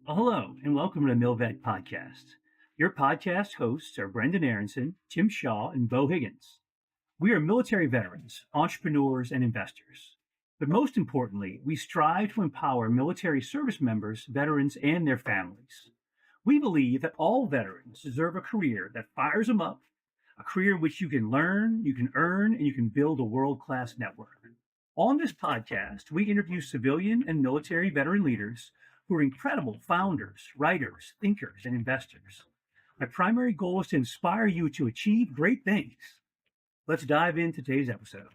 Well, hello, and welcome to the MilVet Podcast. Your podcast hosts are Brendan Aronson, Tim Shaw, and Beau Higgins. We are military veterans, entrepreneurs, and investors. But most importantly, we strive to empower military service members, veterans, and their families. We believe that all veterans deserve a career that fires them up, a career in which you can learn, you can earn, and you can build a world class network. On this podcast, we interview civilian and military veteran leaders who are incredible founders, writers, thinkers, and investors. My primary goal is to inspire you to achieve great things. Let's dive into today's episode.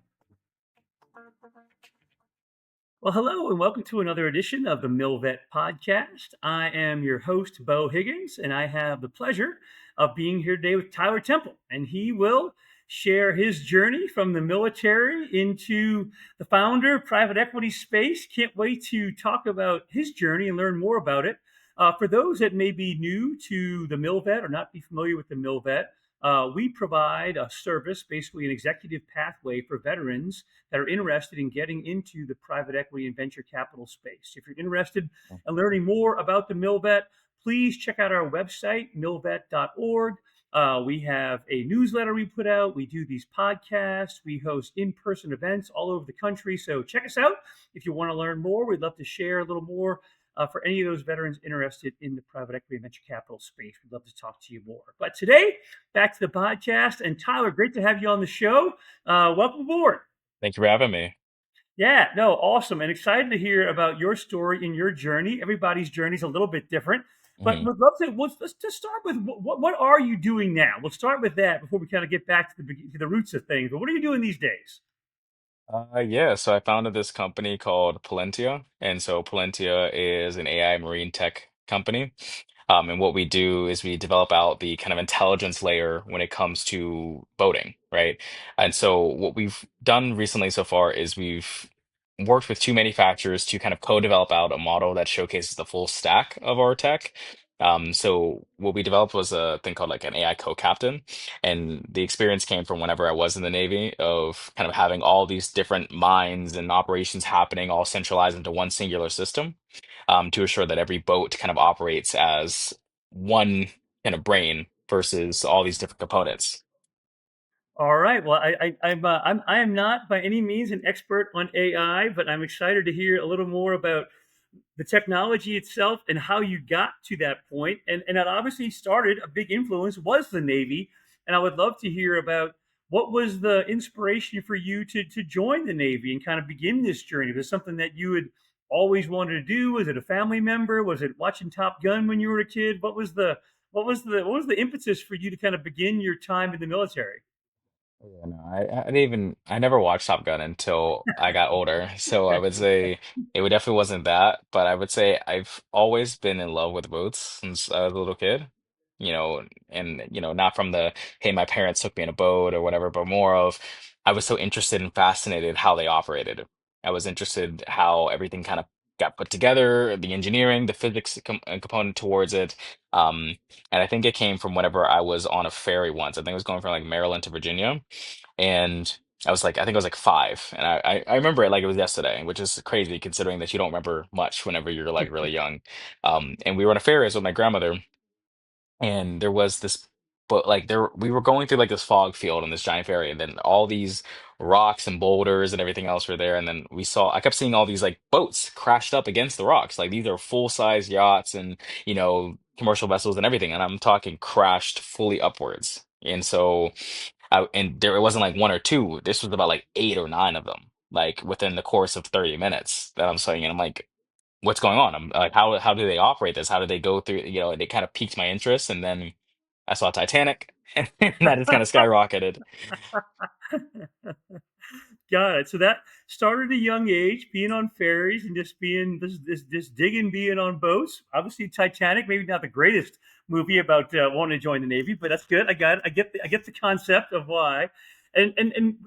Well, hello, and welcome to another edition of the MilVet Podcast. I am your host, Beau Higgins, and I have the pleasure of being here today with Tyler Temple, and he will share his journey from the military into the founder of private equity space. Can't wait to talk about his journey and learn more about it. For those that may be new to the MilVet or not be familiar with the MilVet, we provide a service, basically an executive pathway for veterans that are interested in getting into the private equity and venture capital space. If you're interested in learning more about the MilVet, please check out our website, milvet.org. We have a newsletter we put out. We do these podcasts. We host in-person events all over the country. So check us out if you want to learn more. We'd love to share a little more for any of those veterans interested in the private equity and venture capital space. We'd love to talk to you more. But today, back to the podcast. And Tyler, great to have you on the show. Welcome aboard. Thank you for having me. Yeah, no, awesome. And excited to hear about your story and your journey. Everybody's journey is a little bit different. But hmm we'd love to, let's just start with what are you doing now? We'll start with that before we kind of get back to the roots of things. But what are you doing these days? yeah, so I founded this company called Polentia. And so Polentia is an AI marine tech company. And what we do is we develop out the kind of intelligence layer when it comes to boating, right? And so what we've done recently so far is we've worked with two manufacturers to kind of co-develop out a model that showcases the full stack of our tech. So what we developed was a thing called like an AI co-captain. And the experience came from whenever I was in the Navy of kind of having all these different minds and operations happening all centralized into one singular system to assure that every boat kind of operates as one kind of brain versus all these different components. All right. Well, I am not by any means an expert on AI, but I'm excited to hear a little more about the technology itself and how you got to that point. And that obviously started a big influence was the Navy. And I would love to hear about what was the inspiration for you to join the Navy and kind of begin this journey. Was it something that you had always wanted to do? Was it a family member? Was it watching Top Gun when you were a kid? What was the impetus for you to kind of begin your time in the military? Yeah, no, I never watched Top Gun until I got older. So I would say definitely wasn't that, but I would say I've always been in love with boats since I was a little kid. And not from the hey, my parents took me in a boat or whatever, but more of I was so interested and fascinated how they operated. I was interested how everything kind of got put together, the engineering, the physics component towards it. Um, and I think it came from whenever I was on a ferry once. I think I was going from like Maryland to Virginia. And I was like, I think I was like five. And I remember it like it was yesterday, which is crazy considering that you don't remember much whenever you're like really young. And we were on a ferry with my grandmother, and there was this, but like there, we were going through like this fog field on this giant ferry, and then all these rocks and boulders and everything else were there. And then I kept seeing all these like boats crashed up against the rocks. Like these are full-size yachts and, commercial vessels and everything. And I'm talking crashed fully upwards. And so, and there it wasn't like one or two. This was about like eight or nine of them, like within the course of 30 minutes that I'm saying. And I'm like, what's going on? I'm like, how do they operate this? How do they go through, and it kind of piqued my interest. And then I saw Titanic and that just kind of skyrocketed. Got it. So that started at a young age, being on ferries and just being this digging, being on boats. Obviously, Titanic, maybe not the greatest movie about wanting to join the Navy, but that's good. I got it. I get the concept of why. And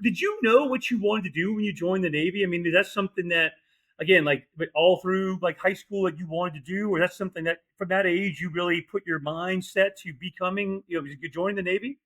did you know what you wanted to do when you joined the Navy? I mean, is that something that, again, like all through like high school that you wanted to do, or that's something that from that age you really put your mindset to becoming, you joining the Navy?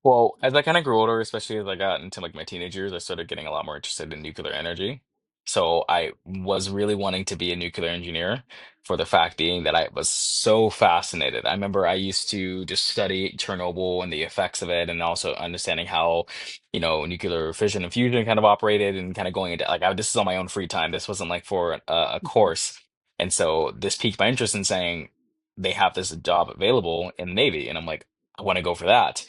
Well, as I kind of grew older, especially as I got into like my teenage years, I started getting a lot more interested in nuclear energy. So I was really wanting to be a nuclear engineer for the fact being that I was so fascinated. I remember I used to just study Chernobyl and the effects of it, and also understanding how, nuclear fission and fusion kind of operated and kind of going into like this is on my own free time. This wasn't like for a course. And so this piqued my interest in saying they have this job available in the Navy. And I'm like, I want to go for that.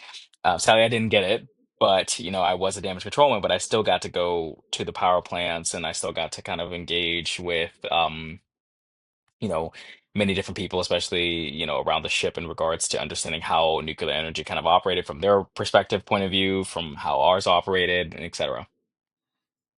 Sadly, I didn't get it, but I was a damage controlman, but I still got to go to the power plants and I still got to kind of engage with you know many different people, especially around the ship in regards to understanding how nuclear energy kind of operated from their perspective point of view, from how ours operated, and et cetera.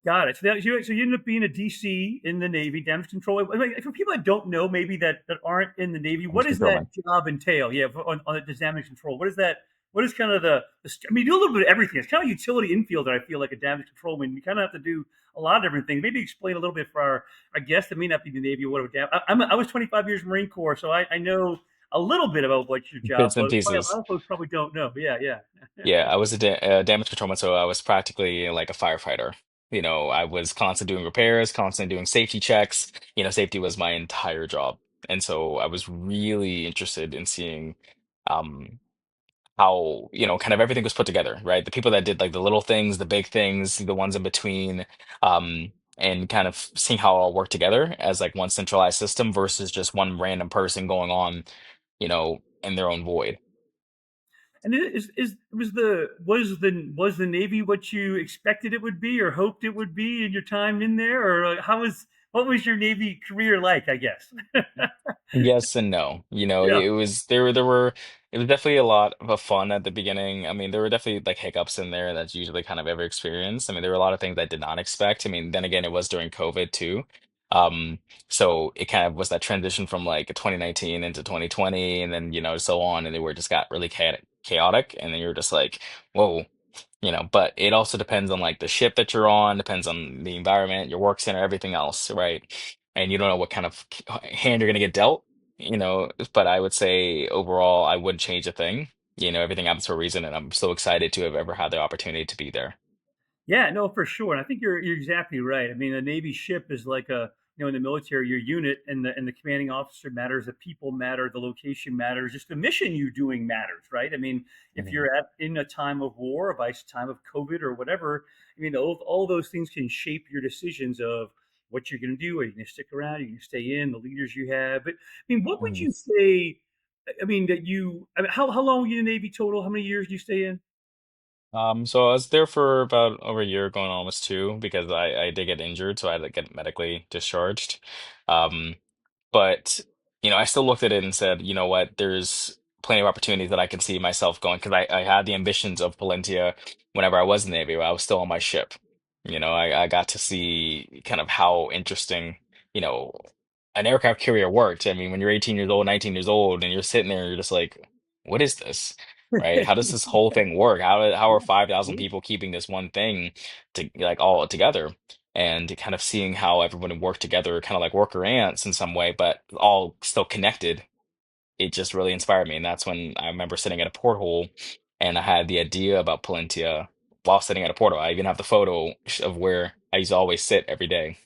Got it. So you ended up being a DC in the Navy, damage control. I mean, for people that don't know, maybe that aren't in the Navy, what Damage does that controlman. job entail? Yeah, on the damage control. What is that? What is kind of I mean, you do a little bit of everything. It's kind of utility infielder. I feel like a damage control. I mean, you kind of have to do a lot of different things. Maybe explain a little bit for our guests that may not be in the Navy or whatever. I was 25 years Marine Corps, so I know a little bit about what your job Bits and was. Probably, a pieces. lot of folks probably don't know. But yeah, yeah. Yeah, I was a damage controlman, so I was practically like a firefighter. I was constantly doing repairs, constantly doing safety checks. Safety was my entire job. And so I was really interested in seeing um how, kind of everything was put together, right? The people that did like the little things, the big things, the ones in between, and kind of seeing how it all worked together as like one centralized system versus just one random person going on, in their own void. And is was the Navy what you expected it would be or hoped it would be in your time in there, or what was your Navy career like? I guess. Yes and no. Yeah. It was definitely a lot of fun at the beginning. I mean, there were definitely like hiccups in there that's usually kind of every experience. I mean, there were a lot of things I did not expect. I mean, then again, it was during COVID too. Um, so it kind of was that transition from like 2019 into 2020 and then, so on, and they were just got really chaotic, and then you're just like, whoa. But it also depends on like the ship that you're on, depends on the environment, your work center, everything else, right? And you don't know what kind of hand you're gonna get dealt, but I would say overall, I wouldn't change a thing. Everything happens for a reason, and I'm so excited to have ever had the opportunity to be there. Yeah, no, for sure. And I think you're exactly right. I mean, a Navy ship is like in the military, your unit and the commanding officer matters, the people matter, the location matters, just the mission you doing matters, right? I mean, if Mhm. you're in a time of war, or by time of COVID or whatever, I mean, all those things can shape your decisions of what you're going to do. Are you going to stick around? Are you going to stay in? The leaders you have. But I mean, what would Mhm. you say? I mean, I mean, how long were you in the Navy total? How many years do you stay in? So I was there for about over a year, going on almost two, because I did get injured, so I had to get medically discharged. Um, But, I still looked at it and said, you know what, there's plenty of opportunities that I can see myself going because I had the ambitions of Polentia whenever I was in the Navy, I was still on my ship. I got to see kind of how interesting, you know, an aircraft carrier worked. I mean, when you're 18 years old, 19 years old, and you're sitting there, you're just like, what is this? Right? How does this whole thing work? How are 5,000 people keeping this one thing to like all together? And kind of seeing how everyone worked together, kind of like worker ants in some way, but all still connected. It just really inspired me. And that's when I remember sitting at a porthole and I had the idea about Polentia while sitting at a portal. I even have the photo of where I used to always sit every day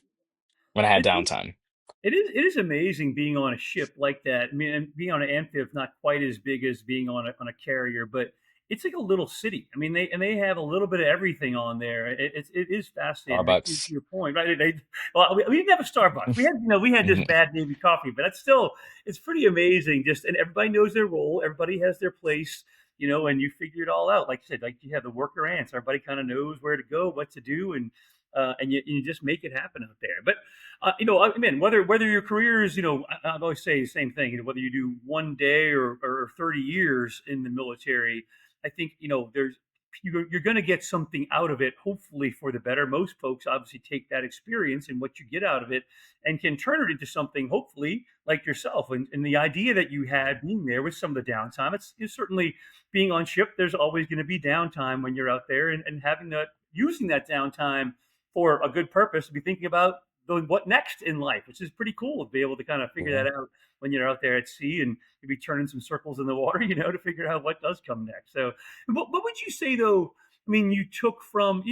when I had It, downtime. it is amazing being on a ship like that. I mean, and being on an amphib, not quite as big as being on a carrier, but it's like a little city. I mean, they have a little bit of everything on there. It is fascinating. But to Starbucks. your point, right? Well, we didn't have a Starbucks. We had just Mhm. bad Navy coffee, but that's still it's pretty amazing. Just and everybody knows their role. Everybody has their place. And you figure it all out. Like you said, like you have the worker ants. Everybody kind of knows where to go, what to do, and you just make it happen out there. But I mean, whether your career is, I always say the same thing. Whether you do one day or 30 years in the military, I think you're going to get something out of it. Hopefully for the better. Most folks obviously take that experience and what you get out of it and can turn it into something. Hopefully like yourself and the idea that you had being there with some of the downtime. It's certainly being on ship. There's always going to be downtime when you're out there and having that using that downtime for a good purpose to be thinking about what next in life, which is pretty cool to be able to kind of figure Yeah. that out when you're out there at sea and you be turning some circles in the water, to figure out what does come next. So, what would you say though? I mean, you took from,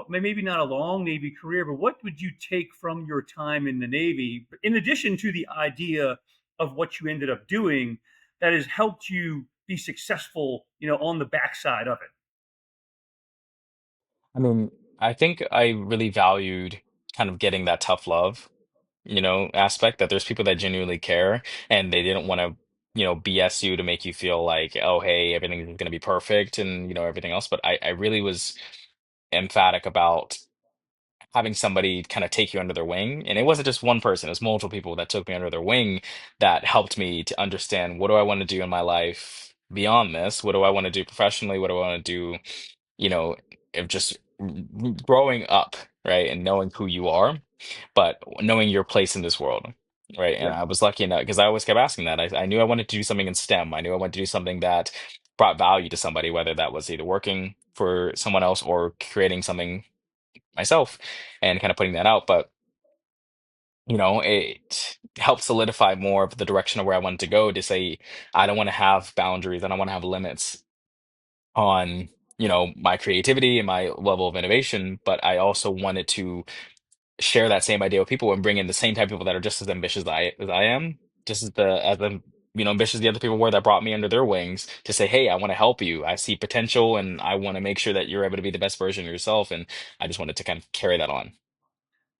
maybe not a long Navy career, but what would you take from your time in the Navy, in addition to the idea of what you ended up doing, that has helped you be successful, on the backside of it? I mean, I think I really valued kind of getting that tough love, aspect that there's people that genuinely care and they didn't want to, BS you to make you feel like, oh, hey, everything is going to be perfect and, everything else. But I really was emphatic about having somebody kind of take you under their wing. And it wasn't just one person, it was multiple people that took me under their wing that helped me to understand what do I want to do in my life beyond this? What do I want to do professionally? What do I want to do, you know, of just growing up, right? And knowing who you are, but knowing your place in this world. Right. And Yeah. I was lucky enough because I always kept asking that. I knew I wanted to do something in STEM. I knew I wanted to do something that brought value to somebody, whether that was either working for someone else or creating something myself and kind of putting that out. But, it helped solidify more of the direction of where I wanted to go to say, I don't want to have boundaries. I don't want to have limits on, my creativity and my level of innovation. But I also wanted to share that same idea with people and bring in the same type of people that are just as ambitious as I am, just ambitious as the other people were that brought me under their wings to say, hey, I want to help you. I see potential and I want to make sure that you're able to be the best version of yourself. And I just wanted to kind of carry that on.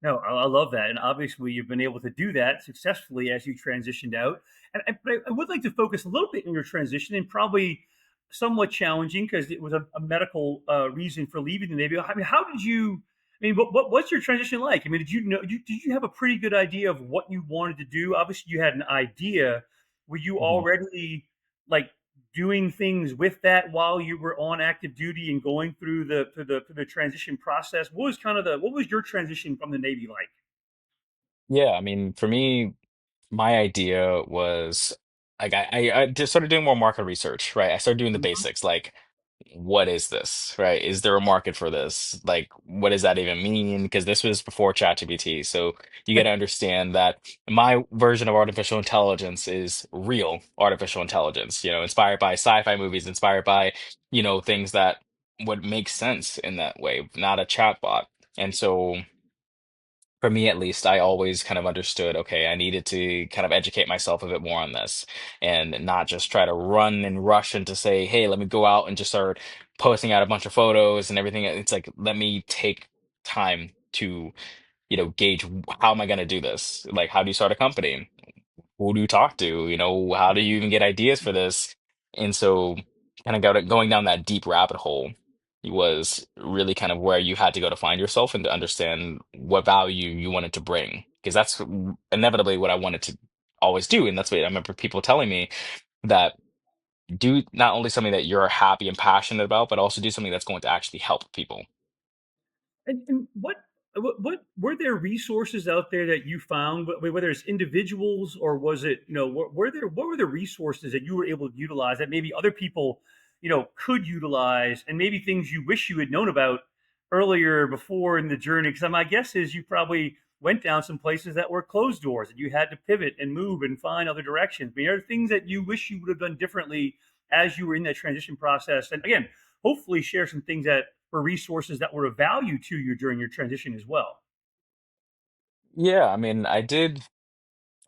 No, I love that, and obviously you've been able to do that successfully as you transitioned out. But I would like to focus a little bit on your transition, and probably somewhat challenging because it was a medical reason for leaving the Navy. I mean, how did you? I mean, what's your transition like? I mean, did you have a pretty good idea of what you wanted to do? Obviously, you had an idea. Were you Mhm. already like doing things with that while you were on active duty and going through the transition process? What was your transition from the Navy like? Yeah, I mean, for me, my idea was like I just started doing more market research, right? I started doing the Mhm. basics, like what is this, right? Is there a market for this? Like, what does that even mean? Because this was before ChatGPT, so you got to understand that my version of artificial intelligence is real artificial intelligence, inspired by sci-fi movies, inspired by, things that would make sense in that way, not a chatbot. And so for me at least, I always kind of understood, okay, I needed to kind of educate myself a bit more on this and not just try to run and rush into say, hey, let me go out and just start posting out a bunch of photos and everything. It's like, let me take time to, gauge how am I going to do this? Like, how do you start a company? Who do you talk to? How do you even get ideas for this? And so kind of going down that deep rabbit hole was really kind of where you had to go to find yourself and to understand what value you wanted to bring. Because that's inevitably what I wanted to always do. And that's what I remember people telling me that do not only something that you're happy and passionate about, but also do something that's going to actually help people. And what were there resources out there that you found, whether it's individuals or was it, what were the resources that you were able to utilize that maybe other people, could utilize, and maybe things you wish you had known about earlier before in the journey? Because my guess is you probably went down some places that were closed doors and you had to pivot and move and find other directions. But are there things that you wish you would have done differently as you were in that transition process? And again, hopefully share some things that for resources that were of value to you during your transition as well. Yeah, I mean, I did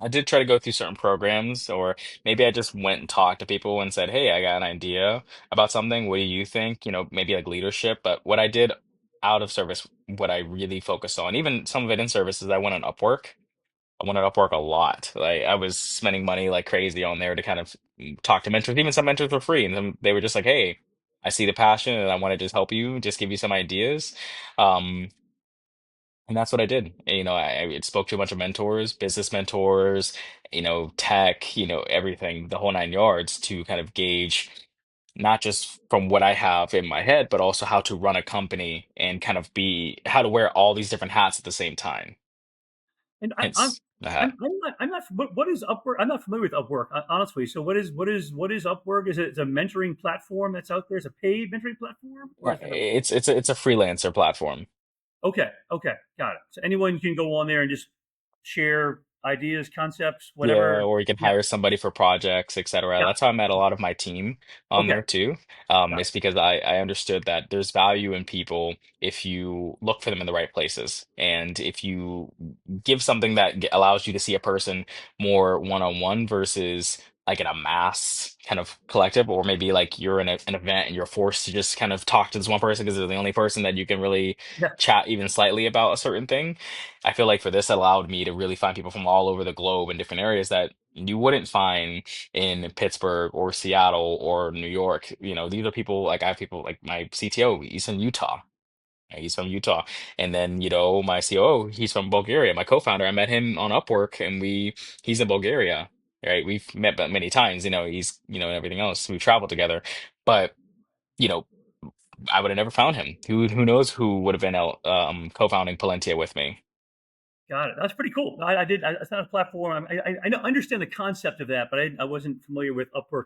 try to go through certain programs, or maybe I just went and talked to people and said, "Hey, I got an idea about something. What do you think?" Maybe like leadership. But what I did out of service, what I really focused on, even some of it in service, is I went on Upwork. I went on Upwork a lot. Like I was spending money like crazy on there to kind of talk to mentors. Even some mentors were free, and they were just like, "Hey, I see the passion, and I want to just help you, just give you some ideas." Um, and that's what I did. And, I spoke to a bunch of mentors, business mentors, tech, everything, the whole nine yards to kind of gauge not just from what I have in my head, but also how to run a company and kind of be how to wear all these different hats at the same time. And Hence the hat. I'm not what is Upwork? I'm not familiar with Upwork, honestly. So what is Upwork? Is it it's a mentoring platform that's out there? Is it a paid mentoring platform, or Right. is it a It's a freelancer platform. okay? Okay, got it. So anyone can go on there and just share. ideas, concepts, Yeah, whatever. or you can Yeah, hire somebody for projects, etc. yeah. That's how I met a lot of my team on Okay, there too. got It's because I understood that there's value in people if you look for them in the right places, and if you give something that allows you to see a person more one-on-one versus like in a mass kind of collective, or maybe like you're in an event and you're forced to just kind of talk to this one person because they're the only person that you can really it. chat even slightly about a certain thing. I feel like for this, it allowed me to really find people from all over the globe in different areas that you wouldn't find in Pittsburgh or Seattle or New York. You know, these are people like I have people like my CTO, he's in Utah. He's from Utah. And then, my COO, he's from Bulgaria. My co-founder, I met him on Upwork and he's in Bulgaria. Right. We've met many times, and everything else. We've traveled together. But, you know, I would have never found him. Who knows who would have been out co-founding Polentia with me. Got it. That's pretty cool. It's not a platform. I know, I understand the concept of that, but I wasn't familiar with Upwork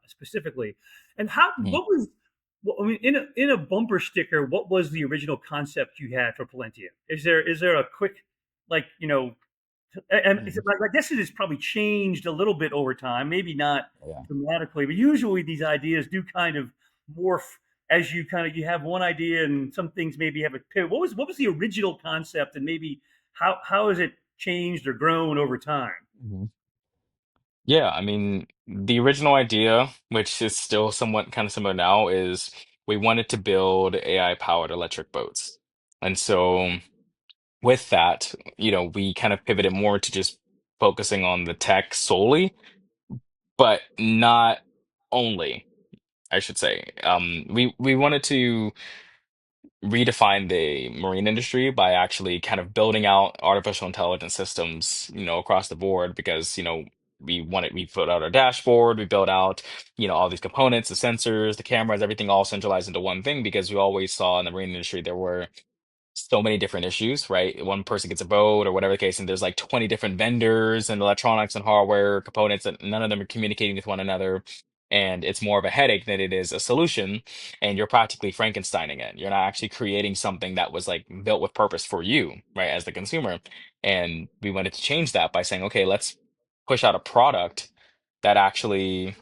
specifically. And Mhm. what was, I mean, in a bumper sticker, what was the original concept you had for Polentia? Is there a quick, like, and Mhm. I guess it has probably changed a little bit over time, maybe not Yeah. dramatically, but usually these ideas do kind of morph as you have one idea and some things maybe have a pivot. What was the original concept, and maybe how has it changed or grown over time? Mhm. Yeah, I mean, the original idea, which is still somewhat kind of similar now, is we wanted to build AI-powered electric boats. And so with that, we kind of pivoted more to just focusing on the tech solely, but not only, I should say. We wanted to redefine the marine industry by actually kind of building out artificial intelligence systems, across the board because, we put out our dashboard, we built out, all these components, the sensors, the cameras, everything all centralized into one thing because we always saw in the marine industry there were so many different issues, right? One person gets a boat or whatever the case, and there's like 20 different vendors and electronics and hardware components, and none of them are communicating with one another. And it's more of a headache than it is a solution. And you're practically Frankensteining it. You're not actually creating something that was like built with purpose for you, right, as the consumer. And we wanted to change that by saying, okay, let's push out a product that actually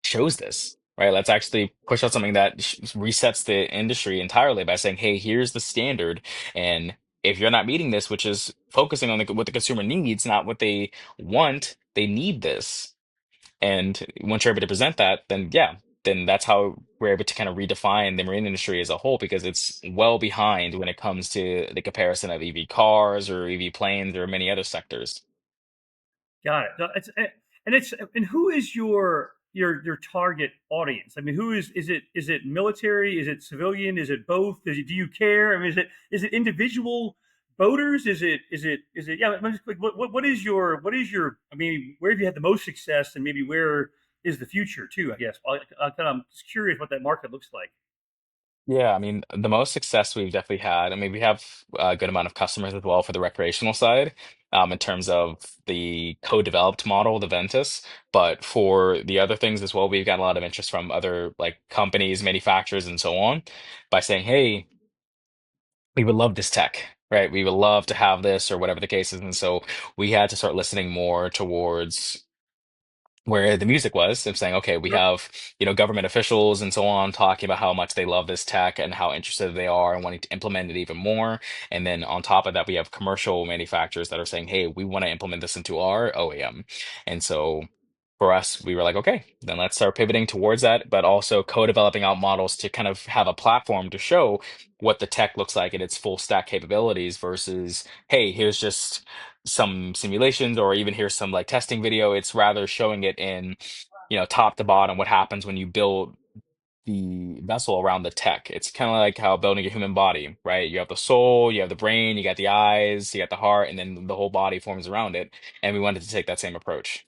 shows this, right? Let's actually push out something that resets the industry entirely by saying, hey, here's the standard. And if you're not meeting this, which is focusing on what the consumer needs, not what they want, they need this. And once you're able to present that, then yeah, then that's how we're able to kind of redefine the marine industry as a whole because it's well behind when it comes to the comparison of EV cars or EV planes or many other sectors. Got it. No, and who is your target audience? I mean, who is it military? Is it civilian? Is it both? Do you care? I mean, is it individual boaters? Is it yeah? I'm just like, what is your? I mean, where have you had the most success, and maybe where is the future too? I guess I'm just curious what that market looks like. Yeah, I mean, the most success we've definitely had. I mean, we have a good amount of customers as well for the recreational side, in terms of the co-developed model, the Ventus. But for the other things as well, we've got a lot of interest from other like companies, manufacturers, and so on, by saying, "Hey, we would love this tech." Right? We would love to have this or whatever the case is. And so we had to start listening more towards where the music was and saying, okay, we Yep. have, government officials and so on talking about how much they love this tech and how interested they are and wanting to implement it even more. And then on top of that, we have commercial manufacturers that are saying, hey, we want to implement this into our OEM. And so for us, we were like, okay, then let's start pivoting towards that, but also co-developing out models to kind of have a platform to show what the tech looks like in its full stack capabilities versus, hey, here's just some simulations or even here's some like testing video. It's rather showing it in, top to bottom what happens when you build the vessel around the tech. It's kind of like how building a human body, right? You have the soul, you have the brain, you got the eyes, you got the heart, and then the whole body forms around it. And we wanted to take that same approach.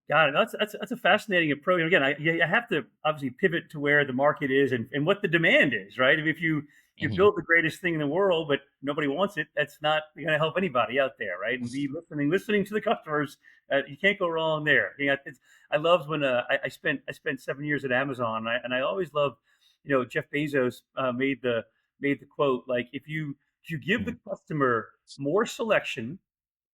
Got it. That's a fascinating approach. And again, I have to obviously pivot to where the market is and what the demand is, right? If you Hmm. build the greatest thing in the world, but nobody wants it, that's not going to help anybody out there, right? And be listening to the customers. You can't go wrong there. I loved when I spent 7 years at Amazon, and I always loved, Jeff Bezos made the quote like, if you give the customer more selection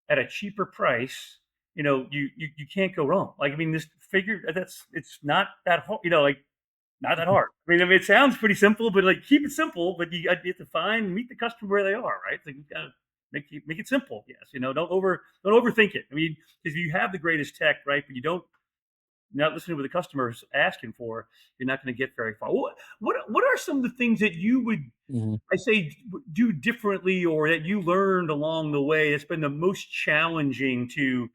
at a cheaper price, you can't go wrong. Like, I mean, this figure that's it's not that hard, like not that hard. I mean, it sounds pretty simple, but like keep it simple. But you have to meet the customer where they are, right? So you got to make it simple. Yes, don't overthink it. I mean, because you have the greatest tech, right? But you don't not listening to what the customer is asking for, you're not going to get very far. What are some of the things that you would Mhm. I say do differently or that you learned along the way that's been the most challenging to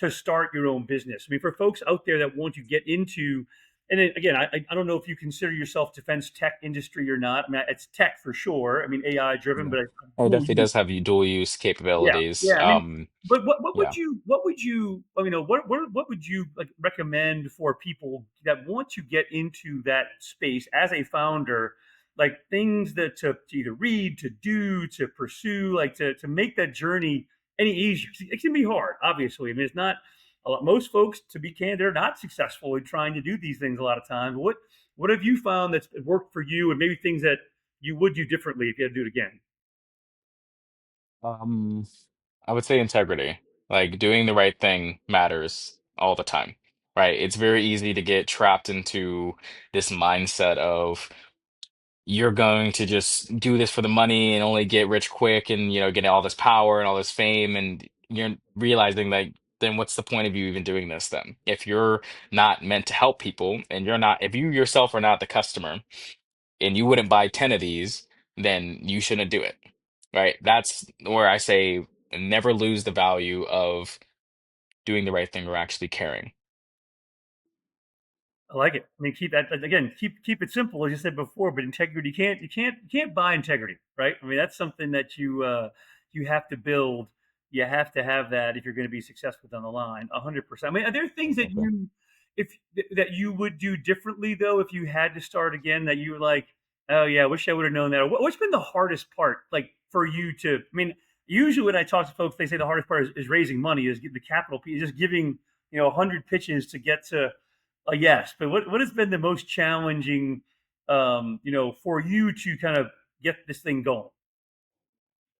start your own business? I mean, for folks out there that want to get into, and then, again, I don't know if you consider yourself defense tech industry or not. I mean, it's tech for sure. I mean, AI driven, Yeah. but Oh, it dual definitely use. does have dual use Yeah, capabilities. yeah. I mean, but what Yeah. would you I mean, what would you like recommend for people that want to get into that space as a founder? Like things that to either read, to do, to pursue, like to make that journey any easier. It can be hard, obviously. I mean, it's not a lot. Most folks, to be candid, are not successful in trying to do these things a lot of times. What have you found that's worked for you, and maybe things that you would do differently if you had to do it again? Um, I would say integrity. Like doing the right thing matters all the time, right? It's very easy to get trapped into this mindset of you're going to just do this for the money and only get rich quick and get all this power and all this fame, and you're realizing like then what's the point of you even doing this then? If you're not meant to help people and you're not if you yourself are not the customer and you wouldn't buy 10 of these, then you shouldn't do it. Right? That's where I say never lose the value of doing the right thing or actually caring. I like it. I mean, keep that again. Keep it simple, as you said before. But integrity, you can't buy integrity, right? I mean, that's something that you have to build. You have to have that if you're going to be successful down the line. 100%. I mean, are there things that Exactly. if that you would do differently though, if you had to start again, that you were like, oh yeah, I wish I would have known that. Or what's been the hardest part, like for you to? I mean, usually when I talk to folks, they say the hardest part is raising money, is the capital piece, just giving 100 pitches to get to yes, but what has been the most challenging, for you to kind of get this thing going?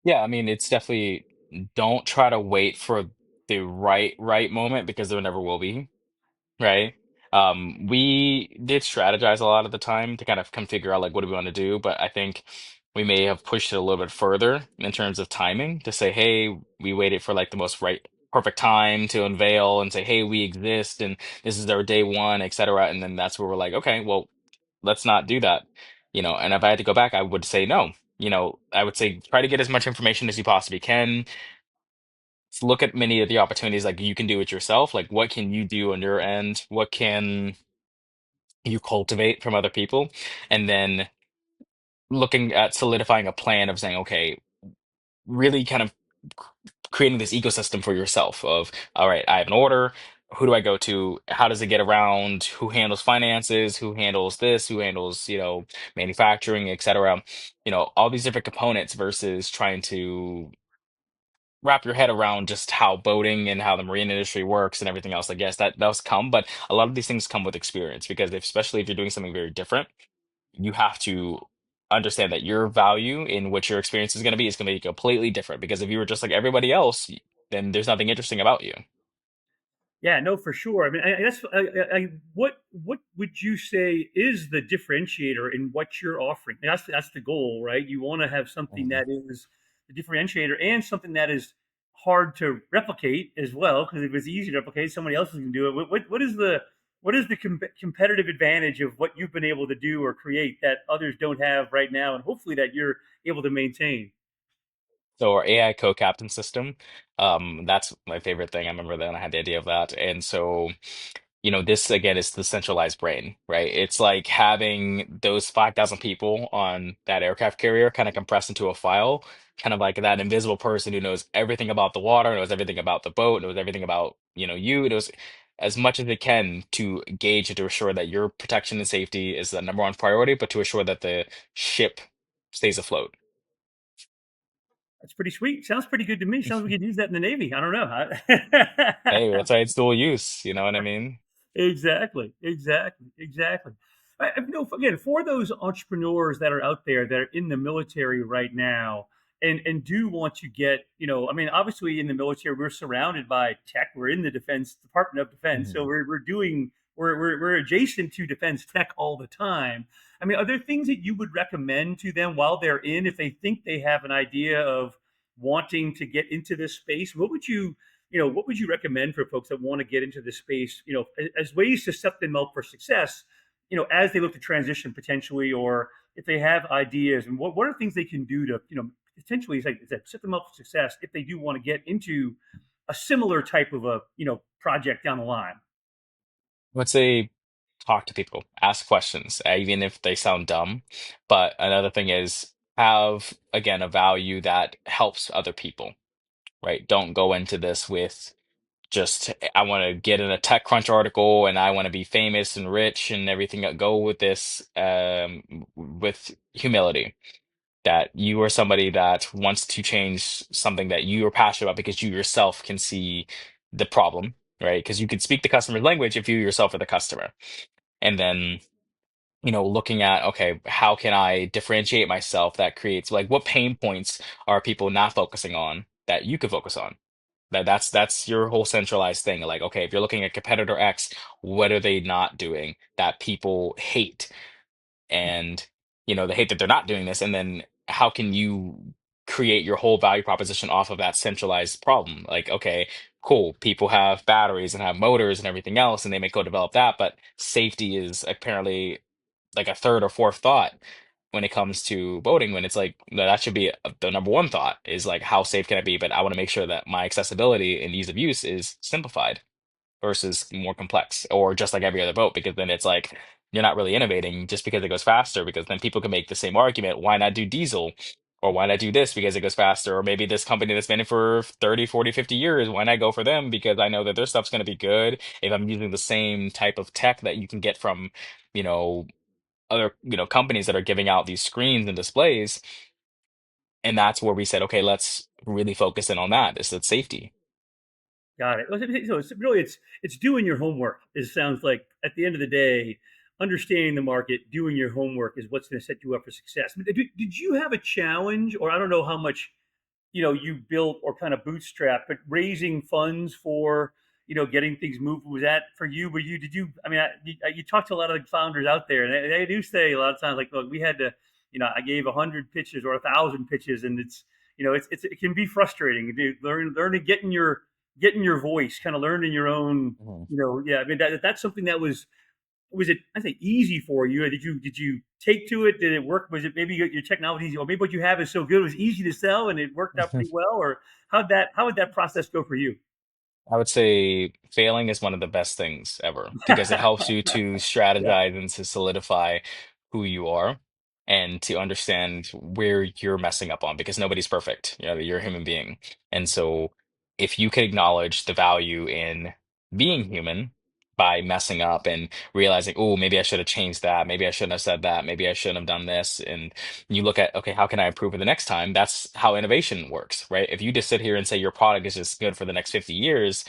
Yeah, I mean, it's definitely don't try to wait for the right moment because there never will be. Right? We did strategize a lot of the time to kind of come figure out like what do we want to do, but I think we may have pushed it a little bit further in terms of timing to say, hey, we waited for like the most perfect time to unveil and say, hey, we exist and this is our day one, et cetera. And then that's where we're like, okay, well, let's not do that. And if I had to go back, I would say no. I would say try to get as much information as you possibly can. Look at many of the opportunities like you can do it yourself. Like what can you do on your end? What can you cultivate from other people? And then looking at solidifying a plan of saying, okay, really kind of creating this ecosystem for yourself of, all right, I have an order. Who do I go to? How does it get around? Who handles finances? Who handles this? Who handles, manufacturing, et cetera? All these different components versus trying to wrap your head around just how boating and how the marine industry works and everything else. I guess that does come, but a lot of these things come with experience because especially if you're doing something very different, you have to understand that your value in what your experience is going to be completely different. Because if you were just like everybody else, then there's nothing interesting about you. Yeah, no, for sure. I mean, what would you say is the differentiator in what you're offering? That's the goal, right? You want to have something Mhm. that is the differentiator and something that is hard to replicate as well. Because if it's easy to replicate, somebody else can do it. What is the competitive advantage of what you've been able to do or create that others don't have right now, and hopefully that you're able to maintain? So our AI co-captain system, that's my favorite thing. I remember then I had the idea of that. And so this again is the centralized brain, right? It's like having those 5,000 people on that aircraft carrier kind of compressed into a file, kind of like that invisible person who knows everything about the water, knows everything about the boat, knows everything about, you, knows as much as it can to gauge and to assure that your protection and safety is the number one priority, but to assure that the ship stays afloat. That's pretty sweet. Sounds pretty good to me. Sounds like we could use that in the Navy. I don't know. Hey, that's why it's dual use, you know what I mean? Exactly. Again, for those entrepreneurs that are out there that are in the military right now, and do want to get, I mean, obviously in the military we're surrounded by tech. We're in the defense department of defense, so Mhm. we're doing we're adjacent to defense tech all the time. I mean, are there things that you would recommend to them while they're in, if they think they have an idea of wanting to get into this space? What would you recommend for folks that want to get into this space, as ways to set them up for success, as they look to transition potentially, or if they have ideas, and what are things they can do to, potentially set them up for success if they do want to get into a similar type of a, project down the line? I would say talk to people, ask questions, even if they sound dumb. But another thing is have, again, a value that helps other people, right? Don't go into this with just, I want to get in a TechCrunch article and I want to be famous and rich and everything. Go with this with humility, that you are somebody that wants to change something that you are passionate about because you yourself can see the problem, right? Because you can speak the customer's language if you yourself are the customer. And then, looking at, okay, how can I differentiate myself that creates, like, what pain points are people not focusing on that you could focus on? That's your whole centralized thing. Like, okay, if you're looking at competitor X, what are they not doing that people hate? And they hate that they're not doing this, and then how can you create your whole value proposition off of that centralized problem? Like, okay, cool, people have batteries and have motors and everything else, and they may go develop that, but safety is apparently like a third or fourth thought when it comes to boating, when it's like, no, that should be the number one thought, is like, how safe can it be? But I want to make sure that my accessibility and ease of use is simplified versus more complex, or just like every other boat, because then it's like you're not really innovating just because it goes faster, because then people can make the same argument, why not do diesel, or why not do this because it goes faster, or maybe this company that's been in for 30, 40, 50 years, why not go for them because I know that their stuff's going to be good if I'm using the same type of tech that you can get from you know other companies that are giving out these screens and displays. And that's where we said, okay, let's really focus in on that, is that safety. Got it. So it's really, it's doing your homework. It sounds like at the end of the day, understanding the market, doing your homework is what's going to set you up for success. Did you have a challenge, or I don't know how much, you built or kind of bootstrap, but raising funds for, getting things moved, was that for you? I mean, you talk to a lot of the founders out there, and they do say a lot of times, like, look, we had to, I gave 100 pitches or 1,000 pitches, and it can be frustrating. Learn to get in your voice, kind of learning your own, Mhm. yeah. I mean, that's something that was it, I think, easy for you? Did you take to it? Did it work? Was it maybe your technology, or maybe what you have is so good, it was easy to sell and it worked out pretty well? Or how would that process go for you? I would say failing is one of the best things ever, because it helps you to Yeah, strategize and to solidify who you are and to understand where you're messing up on, because nobody's perfect. You're a human being. And so if you can acknowledge the value in being human by messing up and realizing, oh, maybe I should have changed that, maybe I shouldn't have said that, maybe I shouldn't have done this, and you look at, okay, how can I improve it the next time? That's how innovation works, right? If you just sit here and say your product is just good for the next 50 years,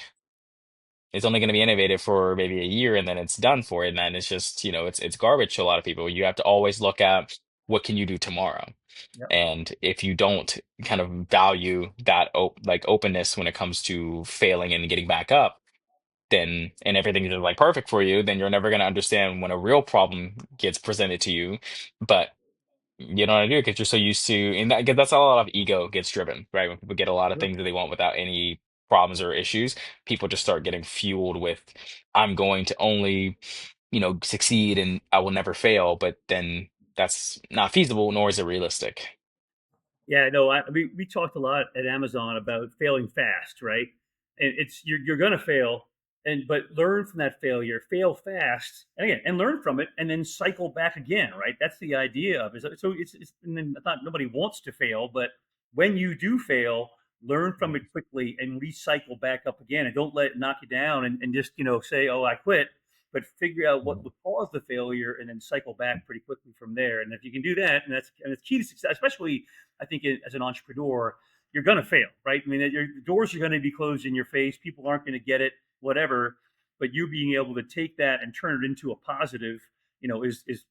it's only going to be innovative for maybe a year and then it's done for it. And then it's just, it's garbage to a lot of people. You have to always look at what can you do tomorrow. yeah, And if you don't kind of value that like openness when it comes to failing and getting back up, then and everything is like perfect for you, then you're never going to understand when a real problem gets presented to you. But you don't want to do it because you're so used to, and that's how a lot of ego gets driven, right? When people get a lot of sure. things that they want without any problems or issues, people just start getting fueled with, I'm going to only, succeed and I will never fail. But then that's not feasible, nor is it realistic. Yeah, no, we talked a lot at Amazon about failing fast, right? And it's you're gonna fail, but learn from that failure, fail fast, and again, and learn from it, and then cycle back again, right? That's the idea of it. So it's and then not nobody wants to fail, but when you do fail, learn from it quickly and recycle back up again, and don't let it knock you down, and just say, oh, I quit. But figure out what Mhm. would cause the failure, and then cycle back pretty quickly from there. And if you can do that, and it's key to success, especially I think as an entrepreneur, you're going to fail, right? I mean, your doors are going to be closed in your face. People aren't going to get it, whatever. But you being able to take that and turn it into a positive, is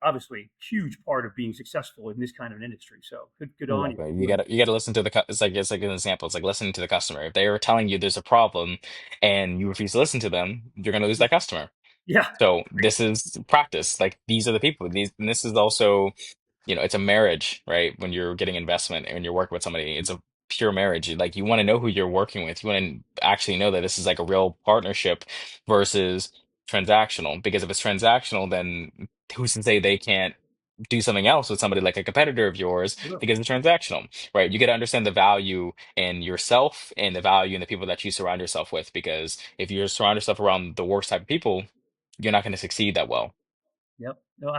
obviously a huge part of being successful in this kind of an industry. So good on you Exactly. for You doing gotta that. you gotta listen to it's like an example. It's like listening to the customer. If they are telling you there's a problem and you refuse to listen to them, you're gonna lose that customer. Yeah, So this is practice. Like these are the people. And this is also, it's a marriage, right? When you're getting investment and when you're working with somebody, it's a pure marriage. Like you want to know who you're working with. You want to actually know that this is like a real partnership versus transactional. Because if it's transactional, then who's to say they can't do something else with somebody like a competitor of yours sure. because it's transactional, right? You get to understand the value in yourself and the value in the people that you surround yourself with. Because if you surround yourself around the worst type of people, you're not going to succeed that well. Yep. No,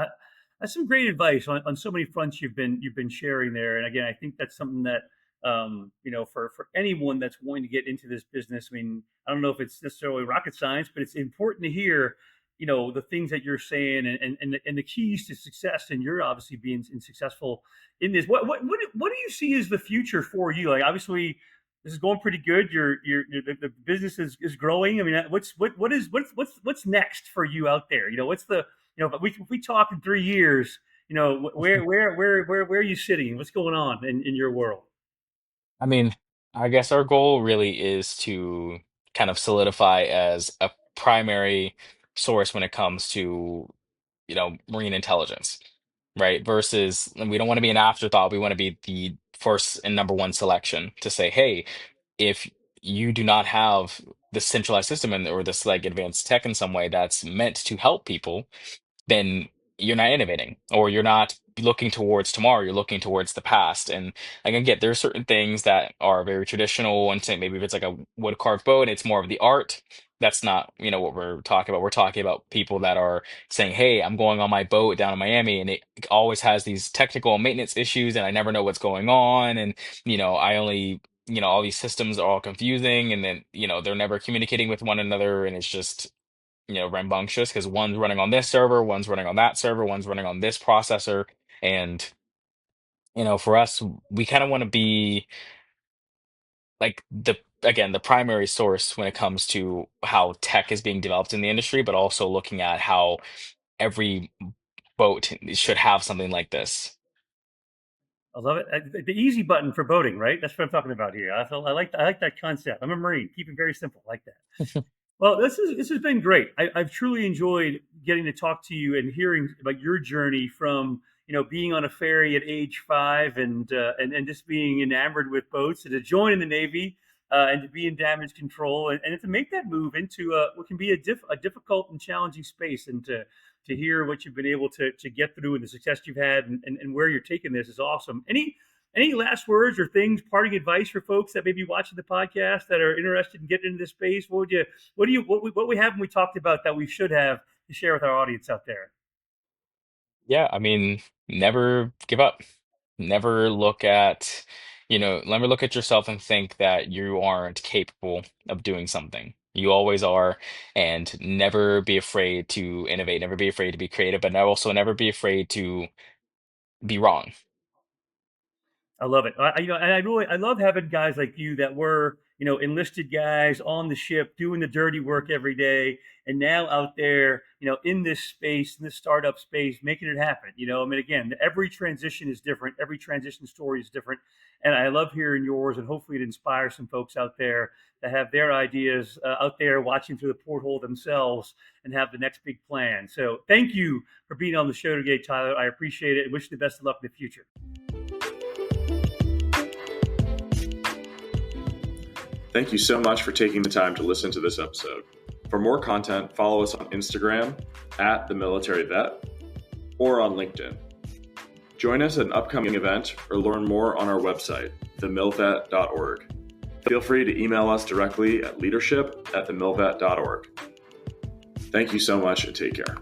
that's some great advice on so many fronts you've been sharing there. And again, I think that's something that for anyone that's wanting to get into this business. I mean, I don't know if it's necessarily rocket science, but it's important to hear, the things that you're saying and the keys to success. And you're obviously being successful in this. What do you see as the future for you? Like, obviously, this is going pretty good. The business is growing. I mean, what's next for you out there? What's the but if we talk in 3 years, where are you sitting? What's going on in your world? I mean, I guess our goal really is to kind of solidify as a primary source when it comes to, marine intelligence, right? Versus, and we don't want to be an afterthought. We want to be the first and number one selection to say, hey, if you do not have this centralized system or this like advanced tech in some way that's meant to help people, then you're not innovating or you're not looking towards tomorrow, you're looking towards the past. And like, I get there are certain things that are very traditional and say maybe if it's like a wood carved boat, it's more of the art. That's not, what we're talking about. We're talking about people that are saying, hey, I'm going on my boat down in Miami and it always has these technical maintenance issues and I never know what's going on. And, I only, all these systems are all confusing and then, they're never communicating with one another and it's just rambunctious because one's running on this server, one's running on that server, one's running on this processor. And, for us, we kind of want to be like again, the primary source when it comes to how tech is being developed in the industry, but also looking at how every boat should have something like this. I love it. The easy button for boating, right? That's what I'm talking about here. I like that concept. I'm a Marine. Keep it very simple. I like that. Well, this has been great. I've truly enjoyed getting to talk to you and hearing about your journey from being on a ferry at age 5 and just being enamored with boats, and to join in the Navy and to be in damage control and to make that move into what can be a difficult and challenging space, and to hear what you've been able to get through and the success you've had and where you're taking this is awesome. Any last words or things, parting advice for folks that may be watching the podcast that are interested in getting into this space? What we haven't we talked about that we should have to share with our audience out there? Yeah, I mean, never give up. Never look at, never look at yourself and think that you aren't capable of doing something. You always are, and never be afraid to innovate, never be afraid to be creative, but also never be afraid to be wrong. I love it. I love having guys like you that were enlisted guys on the ship doing the dirty work every day, and now out there in this space, in this startup space, making it happen. I mean, again, every transition is different. Every transition story is different, and I love hearing yours. And hopefully, it inspires some folks out there that have their ideas out there watching through the porthole themselves and have the next big plan. So, thank you for being on the show today, Tyler. I appreciate it, and wish you the best of luck in the future. Thank you so much for taking the time to listen to this episode. For more content, follow us on Instagram at TheMilitaryVet or on LinkedIn. Join us at an upcoming event or learn more on our website, TheMilVet.org. Feel free to email us directly at leadership@TheMilVet.org. Thank you so much and take care.